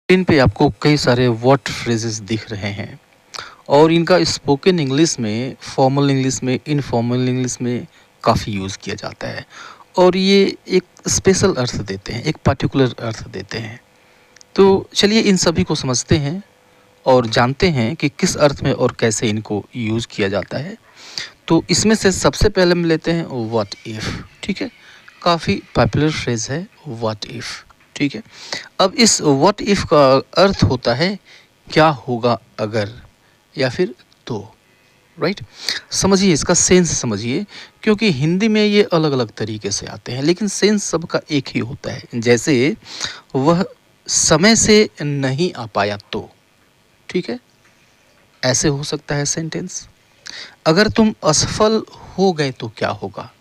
Screen पे आपको कई सारे वर्ड फ्रेजेस दिख रहे हैं और इनका स्पोकन इंग्लिश में, फॉर्मल इंग्लिश में, इनफॉर्मल इंग्लिश में काफ़ी यूज़ किया जाता है और ये एक स्पेशल अर्थ देते हैं, एक पर्टिकुलर अर्थ देते हैं। तो चलिए इन सभी को समझते हैं और जानते हैं कि किस अर्थ में और कैसे इनको यूज़ किया जाता है। तो इसमें से सबसे पहले हम लेते हैं व्हाट इफ़। ठीक है, काफ़ी पॉपुलर फ्रेज़ है व्हाट इफ़। ठीक है, अब इस व्हाट इफ़ का अर्थ होता है क्या होगा अगर, या फिर तो। राइट, समझिए इसका सेंस समझिए, क्योंकि हिंदी में ये अलग अलग तरीके से आते हैं लेकिन सेंस सबका एक ही होता है। जैसे वह समय से नहीं आ पाया तो, ठीक है, ऐसे हो सकता है सेंटेंस। अगर तुम असफल हो गए तो क्या होगा,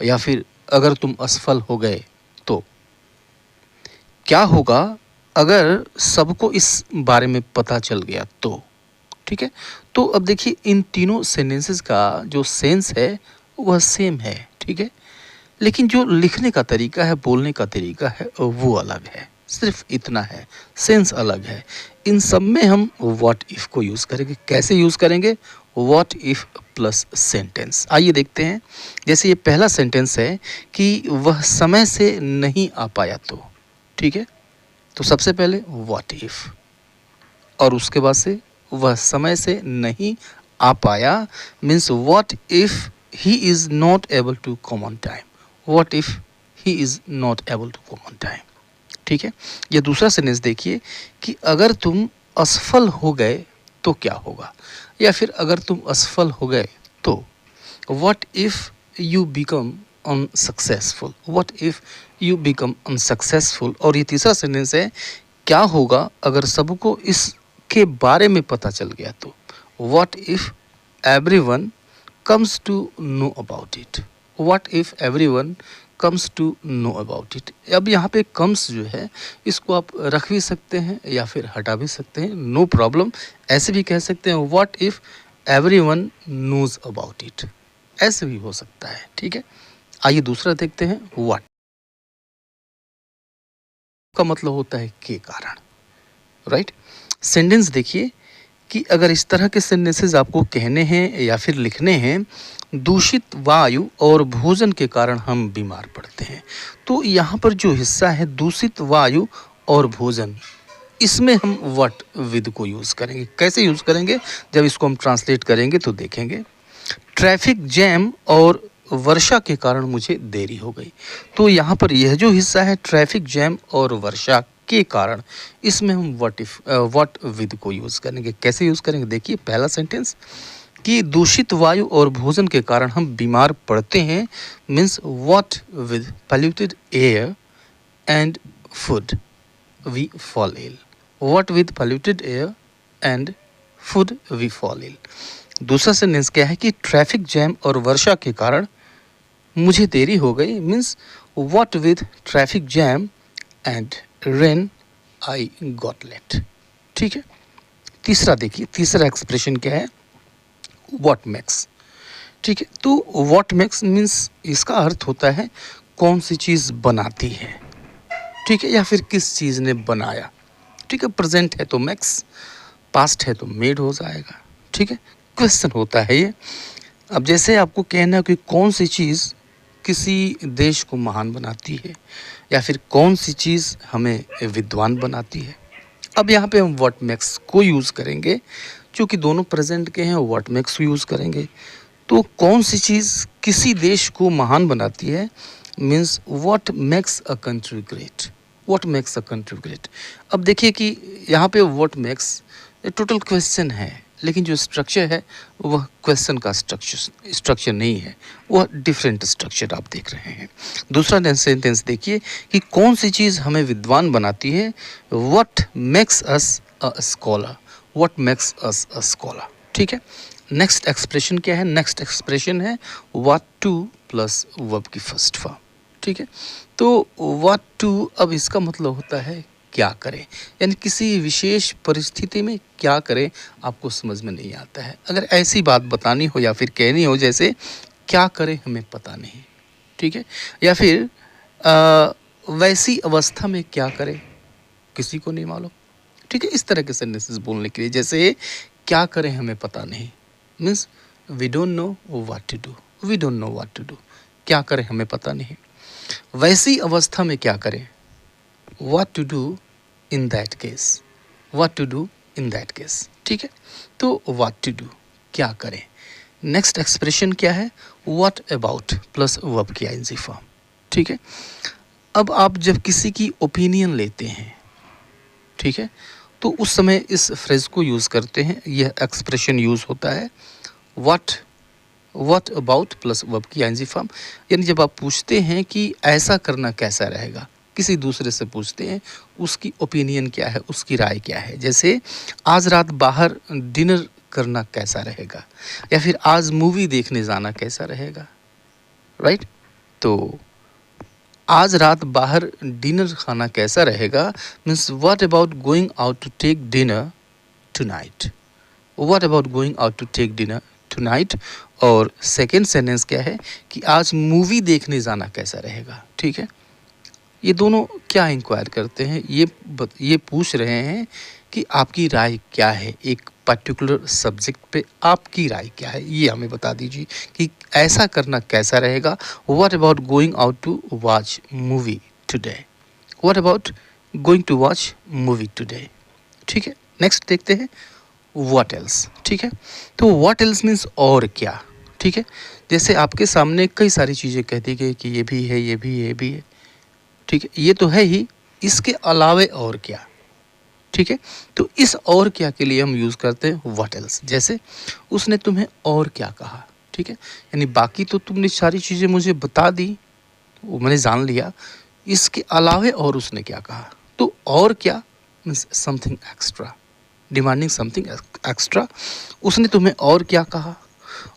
या फिर अगर तुम असफल हो गए तो क्या होगा अगर सबको इस बारे में पता चल गया तो। ठीक है, तो अब देखिए इन तीनों सेंटेंसेस का जो सेंस है वह सेम है। ठीक है, लेकिन जो लिखने का तरीका है, बोलने का तरीका है, वो अलग है। सिर्फ इतना है, सेंस अलग है। इन सब में हम व्हाट इफ़ को यूज़ करेंगे। कैसे यूज़ करेंगे? What if plus sentence. आइए देखते हैं। जैसे ये पहला सेंटेंस है कि वह समय से नहीं आ पाया तो। ठीक है, तो सबसे पहले व्हाट इफ़ और उसके बाद से वह समय से नहीं आ पाया means what if he is not able to come on time. What if he is not able to come on time. ठीक है, ये दूसरा सेंटेंस देखिए कि अगर तुम असफल हो गए तो क्या होगा, या फिर अगर तुम असफल हो गए तो what if you become unsuccessful. What if you become unsuccessful. और ये तीसरा सेंटेंस है क्या होगा अगर सबको इसके बारे में पता चल गया तो। What if everyone comes to know about it. What if everyone comes to know about it. अब यहाँ पे कम्स जो है इसको आप रख भी सकते हैं या फिर हटा भी सकते हैं, नो प्रॉब्लम। ऐसे भी कह सकते हैं what if everyone knows about it, ऐसे भी हो सकता है। ठीक है, आइए दूसरा देखते हैं। व्हाट का मतलब होता है के कारण। राइट, सेंटेंस देखिए कि अगर इस तरह के सेंटेंसेस आपको कहने हैं या फिर लिखने हैं, दूषित वायु और भोजन के कारण हम बीमार पड़ते हैं। तो यहाँ पर जो हिस्सा है दूषित वायु और भोजन, इसमें हम व्हाट विद को यूज़ करेंगे। कैसे यूज़ करेंगे? जब इसको हम ट्रांसलेट करेंगे तो देखेंगे। ट्रैफिक जैम और वर्षा के कारण मुझे देरी हो गई। तो यहाँ पर यह जो हिस्सा है ट्रैफिक जैम और वर्षा के कारण, इसमें हम व्हाट विद को यूज़ करेंगे। कैसे यूज़ करेंगे? देखिए पहला सेंटेंस कि दूषित वायु और भोजन के कारण हम बीमार पड़ते हैं means what with polluted air and food we fall ill. What with polluted air and food we fall ill. दूसरा सेंटेंस क्या है कि ट्रैफिक जैम और वर्षा के कारण मुझे देरी हो गई means what with traffic jam and rain I got late. ठीक है, तीसरा देखिए, तीसरा एक्सप्रेशन क्या है? What makes. ठीक है, तो व्हाट मेक्स मीन्स इसका अर्थ होता है कौन सी चीज़ बनाती है। ठीक है, या फिर किस चीज़ ने बनाया। ठीक है, प्रेजेंट है तो मेक्स, पास्ट है तो मेड हो जाएगा। ठीक है, क्वेश्चन होता है ये। अब जैसे आपको कहना है कि कौन सी चीज़ किसी देश को महान बनाती है, या फिर कौन सी चीज़ हमें विद्वान बनाती है। अब यहाँ पे हम व्हाट मेक्स को यूज़ करेंगे, क्योंकि दोनों प्रेजेंट के हैं, व्हाट मेक्स यूज़ करेंगे। तो कौन सी चीज़ किसी देश को महान बनाती है means what makes a country great. What makes a country great. अब देखिए कि यहाँ पे व्हाट मेक्स टोटल क्वेश्चन है, लेकिन जो स्ट्रक्चर है वह क्वेश्चन का स्ट्रक्चर नहीं है, वह डिफरेंट स्ट्रक्चर आप देख रहे हैं। दूसरा सेंटेंस देखिए कि कौन सी चीज़ हमें विद्वान बनाती है। What makes us a scholar. What makes us a scholar. ठीक है, नेक्स्ट एक्सप्रेशन क्या है? नेक्स्ट एक्सप्रेशन है व्हाट टू प्लस वर्ब की फर्स्ट फॉर्म। ठीक है, तो व्हाट टू, अब इसका मतलब होता है क्या करें, यानी किसी विशेष परिस्थिति में क्या करें आपको समझ में नहीं आता है। अगर ऐसी बात बतानी हो या फिर कहनी हो जैसे क्या करें हमें पता नहीं। ठीक है, या फिर वैसी अवस्था में क्या करें किसी को नहीं मालूम। ठीक है, इस तरह के सेंटेंसेस बोलने के लिए। जैसे क्या करें हमें पता नहीं, means we don't know what to do, we don't know what to do, क्या करें हमें पता नहीं। वैसी अवस्था में क्या करें, what to do in that case, what to do in that case, ठीक है। तो व्हाट टू डू, क्या करें। नेक्स्ट एक्सप्रेशन क्या है, व्हाट अबाउट प्लस वर्ब की आईएनजी फॉर्म, ठीक है। अब आप जब किसी की ओपिनियन लेते हैं, ठीक है, तो उस समय इस फ्रेज को यूज़ करते हैं, यह एक्सप्रेशन यूज़ होता है व्हाट अबाउट प्लस वर्ब की आईएनजी फॉर्म। यानी जब आप पूछते हैं कि ऐसा करना कैसा रहेगा, किसी दूसरे से पूछते हैं उसकी ओपिनियन क्या है, उसकी राय क्या है। जैसे आज रात बाहर डिनर करना कैसा रहेगा, या फिर आज मूवी देखने जाना कैसा रहेगा, राइट। तो आज रात बाहर डिनर खाना कैसा रहेगा means what about going out to take dinner tonight, what about going out to take dinner tonight. और सेकेंड सेंटेंस क्या है कि आज मूवी देखने जाना कैसा रहेगा, ठीक है। ये दोनों क्या इंक्वायर करते हैं, ये पूछ रहे हैं कि आपकी राय क्या है, एक पर्टिकुलर सब्जेक्ट पे आपकी राय क्या है, ये हमें बता दीजिए कि ऐसा करना कैसा रहेगा। What about going out to watch movie today, what about going to watch movie today, ठीक है। नेक्स्ट देखते हैं व्हाट एल्स, ठीक है। तो व्हाट एल्स मीन्स और क्या, ठीक है। जैसे आपके सामने कई सारी चीज़ें कह दी गई कि ये भी है, ये भी है, ये भी है, ठीक है, ये तो है ही, इसके अलावे और क्या, ठीक है। तो इस और क्या के लिए हम यूज़ करते हैं व्हाट एल्स। जैसे उसने तुम्हें और क्या कहा, ठीक है, यानी बाकी तो तुमने सारी चीज़ें मुझे बता दी, वो मैंने जान लिया, इसके अलावे और उसने क्या कहा। तो और क्या means something extra, demanding something extra. उसने तुम्हें और क्या कहा,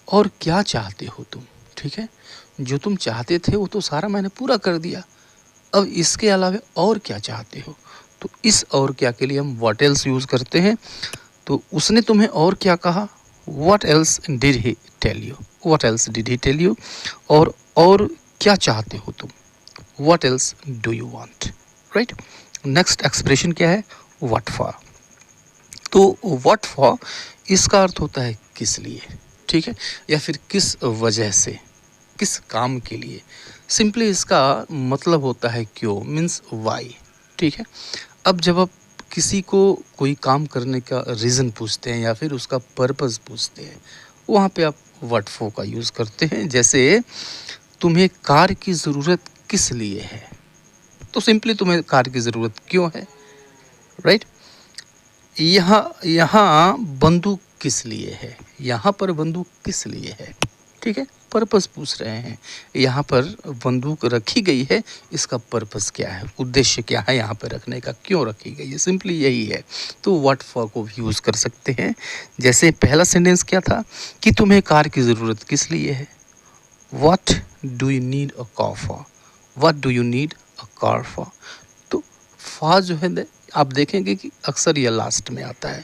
और क्या चाहते हो तुम, ठीक है। जो तुम चाहते थे वो तो सारा मैंने पूरा कर दिया, अब इसके अलावा और क्या चाहते हो। तो इस और क्या के लिए हम व्हाट एल्स यूज़ करते हैं। तो उसने तुम्हें और क्या कहा, what else did he tell you, what else did he tell you. और क्या चाहते हो तुम, what else do you want, right. Next expression क्या है, व्हाट फॉर। तो व्हाट फॉर इसका अर्थ होता है किस लिए, ठीक है, या फिर किस वजह से, किस काम के लिए। सिंपली इसका मतलब होता है क्यों, मीन्स वाई, ठीक है। अब जब आप किसी को कोई काम करने का रीज़न पूछते हैं या फिर उसका पर्पस पूछते हैं, वहाँ पे आप व्हाट फॉर का यूज़ करते हैं। जैसे तुम्हें कार की ज़रूरत किस लिए है, तो सिंपली तुम्हें कार की ज़रूरत क्यों है, राइट। यहाँ बंदूक किस लिए है, यहाँ पर बंदूक किस लिए है, ठीक है, पर्पस पूछ रहे हैं। यहाँ पर बंदूक रखी गई है, इसका पर्पस क्या है, उद्देश्य क्या है यहाँ पर रखने का, क्यों रखी गई है, सिंपली यही है। तो व्हाट फॉर को भी यूज़ कर सकते हैं। जैसे पहला सेंटेंस क्या था कि तुम्हें कार की ज़रूरत किस लिए है, what do you need a car for, what do you need a car for. तो फॉर जो है आप देखेंगे कि अक्सर यह लास्ट में आता है,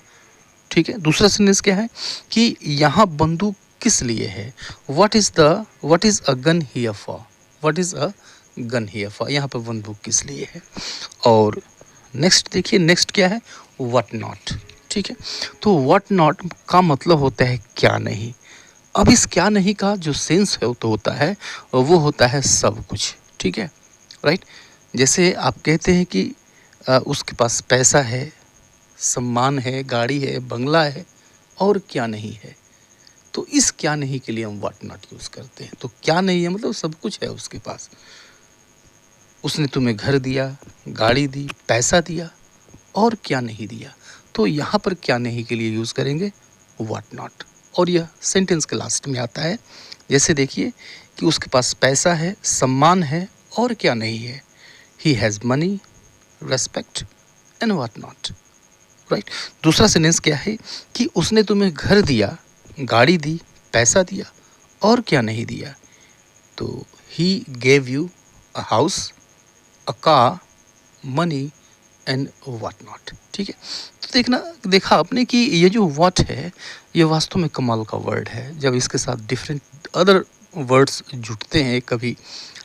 ठीक है। दूसरा सेंटेंस क्या है कि यहाँ बंदूक किस लिए है, what is a gun here for, what is a gun here for, यहाँ पर बंदूक किस लिए है। और नेक्स्ट देखिए, नेक्स्ट क्या है, व्हाट नॉट, ठीक है। तो व्हाट नॉट का मतलब होता है क्या नहीं। अब इस क्या नहीं का जो सेंस है तो होता है, वो होता है सब कुछ, ठीक है, राइट। जैसे आप कहते हैं कि उसके पास पैसा है, सम्मान है, गाड़ी है, बंगला है, और क्या नहीं है। तो इस क्या नहीं के लिए हम व्हाट नॉट यूज़ करते हैं। तो क्या नहीं है मतलब सब कुछ है उसके पास, उसने तुम्हें घर दिया, गाड़ी दी, पैसा दिया, और क्या नहीं दिया। तो यहाँ पर क्या नहीं के लिए यूज़ करेंगे व्हाट नॉट, और यह सेंटेंस के लास्ट में आता है। जैसे देखिए कि उसके पास पैसा है, सम्मान है, और क्या नहीं है, he has money, respect and what not, right. दूसरा सेंटेंस क्या है कि उसने तुम्हें घर दिया, गाड़ी दी, पैसा दिया, और क्या नहीं दिया। तो he gave you a house, a car, money and what not, ठीक है। तो देखा आपने कि ये जो व्हाट है ये वास्तव में कमाल का वर्ड है। जब इसके साथ डिफरेंट अदर वर्ड्स जुड़ते हैं, कभी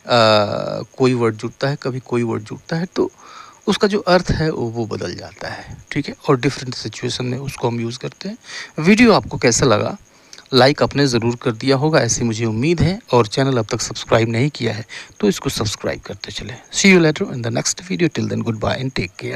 कोई वर्ड जुड़ता है, कभी कोई वर्ड जुड़ता है, तो उसका जो अर्थ है वो बदल जाता है, ठीक है। और डिफरेंट सिचुएशन में उसको हम यूज़ करते हैं। वीडियो आपको कैसा लगा, लाइक आपने ज़रूर कर दिया होगा, ऐसी मुझे उम्मीद है। और चैनल अब तक सब्सक्राइब नहीं किया है तो इसको सब्सक्राइब करते चलें। See you later in the next video, till then goodbye and take care.